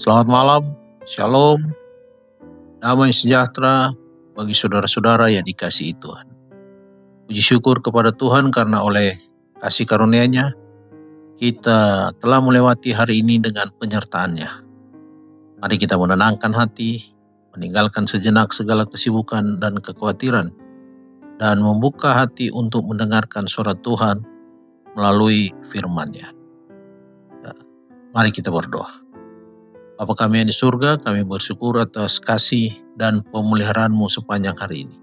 Selamat malam, shalom, damai sejahtera bagi saudara-saudara yang dikasihi Tuhan. Puji syukur kepada Tuhan karena oleh kasih karunia-Nya kita telah melewati hari ini dengan penyertaan-Nya. Mari kita menenangkan hati, meninggalkan sejenak segala kesibukan dan kekhawatiran, dan membuka hati untuk mendengarkan suara Tuhan melalui firman-Nya. Mari kita berdoa. Bapa kami yang di surga, kami bersyukur atas kasih dan pemeliharaanmu sepanjang hari ini.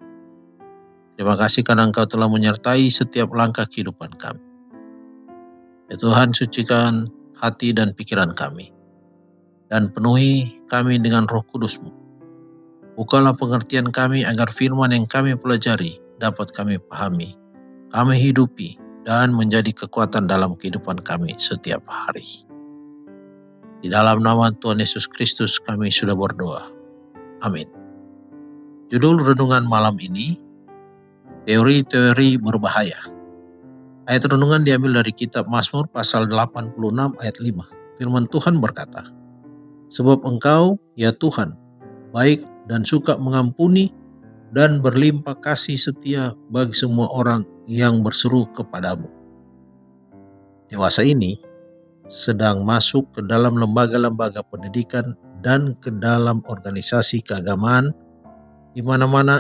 Terima kasih karena Engkau telah menyertai setiap langkah kehidupan kami. Ya Tuhan, sucikan hati dan pikiran kami, dan penuhi kami dengan Roh Kudus-Mu. Bukalah pengertian kami agar firman yang kami pelajari dapat kami pahami, kami hidupi, dan menjadi kekuatan dalam kehidupan kami setiap hari. Di dalam nama Tuhan Yesus Kristus kami sudah berdoa. Amin. Judul renungan malam ini, teori-teori berbahaya. Ayat renungan diambil dari kitab Mazmur pasal 86 ayat 5. Firman Tuhan berkata, "Sebab Engkau, ya Tuhan, baik dan suka mengampuni dan berlimpah kasih setia bagi semua orang yang berseru kepadamu." Dewasa ini sedang masuk ke dalam lembaga-lembaga pendidikan dan ke dalam organisasi keagamaan, di mana-mana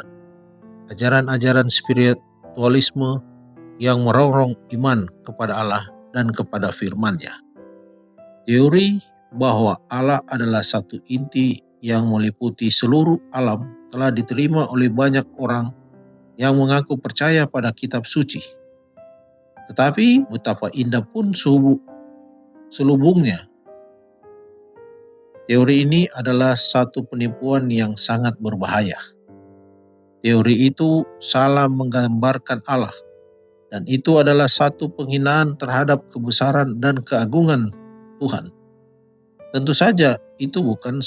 ajaran-ajaran spiritualisme yang merongrong iman kepada Allah dan kepada firman-Nya. Teori bahwa Allah adalah satu inti yang meliputi seluruh alam telah diterima oleh banyak orang yang mengaku percaya pada kitab suci. Tetapi betapa indah pun selubungnya. Teori ini adalah satu penipuan yang sangat berbahaya. Teori itu salah menggambarkan Allah, dan itu adalah satu penghinaan terhadap kebesaran dan keagungan Tuhan. Tentu saja itu bukan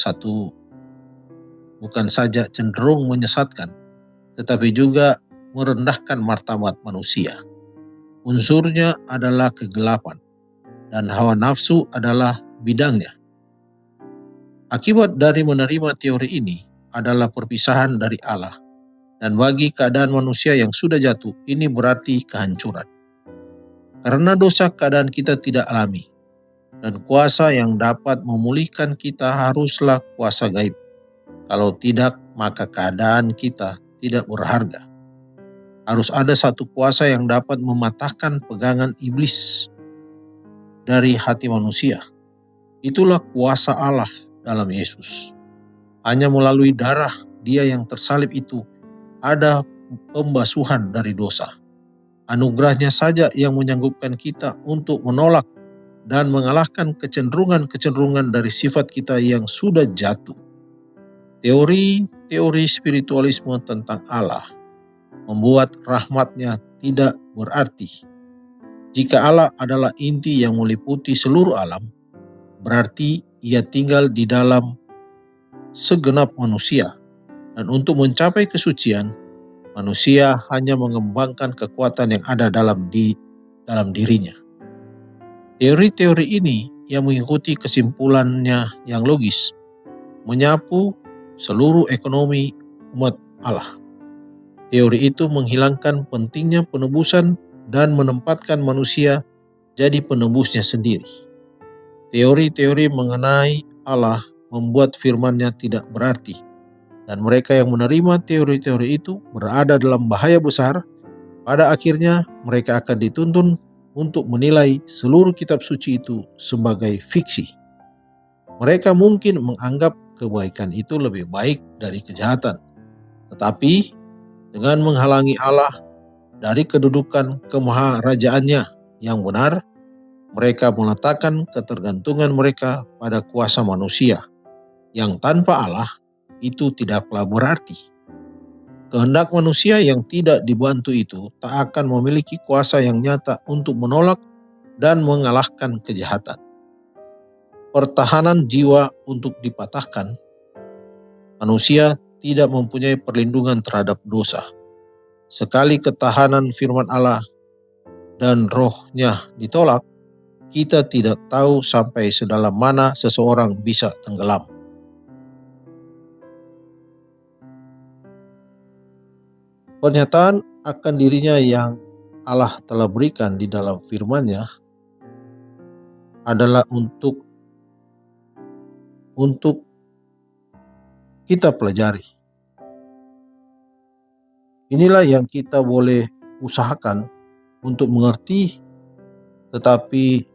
saja cenderung menyesatkan, tetapi juga merendahkan martabat manusia. Unsurnya adalah kegelapan, dan hawa nafsu adalah bidangnya. Akibat dari menerima teori ini adalah perpisahan dari Allah, dan bagi keadaan manusia yang sudah jatuh, ini berarti kehancuran. Karena dosa, keadaan kita tidak alami, dan kuasa yang dapat memulihkan kita haruslah kuasa gaib. Kalau tidak, maka keadaan kita tidak berharga. Harus ada satu kuasa yang dapat mematahkan pegangan iblis dari hati manusia. Itulah kuasa Allah dalam Yesus. Hanya melalui darah Dia yang tersalib itu ada pembasuhan dari dosa. Anugerahnya saja yang menyanggupkan kita untuk menolak dan mengalahkan kecenderungan-kecenderungan dari sifat kita yang sudah jatuh. Teori spiritualisme tentang Allah membuat rahmat-Nya tidak berarti. Jika Allah adalah inti yang meliputi seluruh alam, berarti Ia tinggal di dalam segenap manusia. Dan untuk mencapai kesucian, manusia hanya mengembangkan kekuatan yang ada dalam dirinya. Teori-teori ini yang mengikuti kesimpulannya yang logis, menyapu seluruh ekonomi umat Allah. Teori itu menghilangkan pentingnya penebusan dan menempatkan manusia jadi penebusnya sendiri. Teori-teori mengenai Allah membuat firman-Nya tidak berarti, dan mereka yang menerima teori-teori itu berada dalam bahaya besar. Pada akhirnya mereka akan dituntun untuk menilai seluruh kitab suci itu sebagai fiksi. Mereka mungkin menganggap kebaikan itu lebih baik dari kejahatan, tetapi dengan menghalangi Allah dari kedudukan kemaharajaannya yang benar, mereka meletakkan ketergantungan mereka pada kuasa manusia, yang tanpa Allah itu tidaklah berarti. Kehendak manusia yang tidak dibantu itu tak akan memiliki kuasa yang nyata untuk menolak dan mengalahkan kejahatan. Pertahanan jiwa untuk dipatahkan, manusia tidak mempunyai perlindungan terhadap dosa. Sekali ketahanan firman Allah dan rohnya ditolak, kita tidak tahu sampai sedalam mana seseorang bisa tenggelam. Pernyataan akan dirinya yang Allah telah berikan di dalam firman-Nya adalah untuk kita pelajari. Inilah yang kita boleh usahakan untuk mengerti, tetapi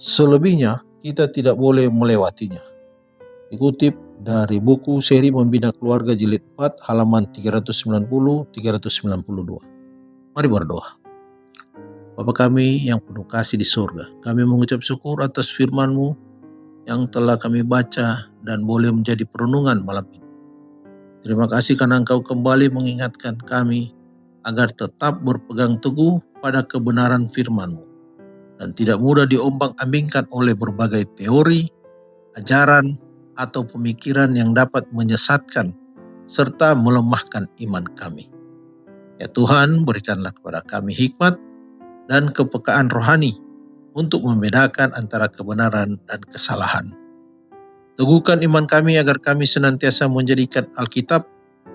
selebihnya kita tidak boleh melewatinya. Dikutip dari buku Seri Membina Keluarga Jilid 4 halaman 390-392. Mari berdoa. Bapa kami yang penuh kasih di surga, kami mengucap syukur atas firman-Mu yang telah kami baca dan boleh menjadi perenungan malam ini. Terima kasih karena Engkau kembali mengingatkan kami agar tetap berpegang teguh pada kebenaran firman-Mu dan tidak mudah diombang-ambingkan oleh berbagai teori, ajaran, atau pemikiran yang dapat menyesatkan serta melemahkan iman kami. Ya Tuhan, berikanlah kepada kami hikmat dan kepekaan rohani untuk membedakan antara kebenaran dan kesalahan. Teguhkan iman kami agar kami senantiasa menjadikan Alkitab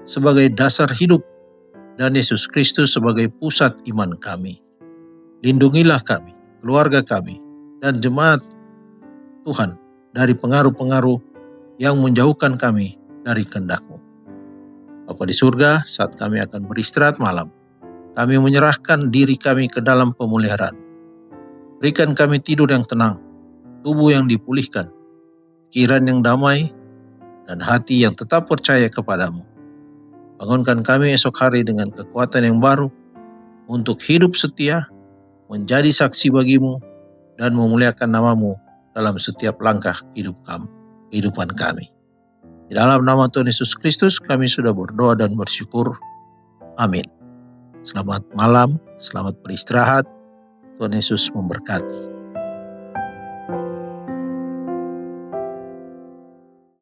sebagai dasar hidup dan Yesus Kristus sebagai pusat iman kami. Lindungilah kami, keluarga kami, dan jemaat Tuhan dari pengaruh-pengaruh yang menjauhkan kami dari kehendak-Mu. Bapa di surga, saat kami akan beristirahat malam, kami menyerahkan diri kami ke dalam pemeliharaan. Berikan kami tidur yang tenang, tubuh yang dipulihkan, pikiran yang damai, dan hati yang tetap percaya kepadamu. Bangunkan kami esok hari dengan kekuatan yang baru untuk hidup setia, menjadi saksi bagimu, dan memuliakan namamu dalam setiap langkah kehidupan kami. Di dalam nama Tuhan Yesus Kristus kami sudah berdoa dan bersyukur. Amin. Selamat malam, selamat beristirahat. Tuhan Yesus memberkati.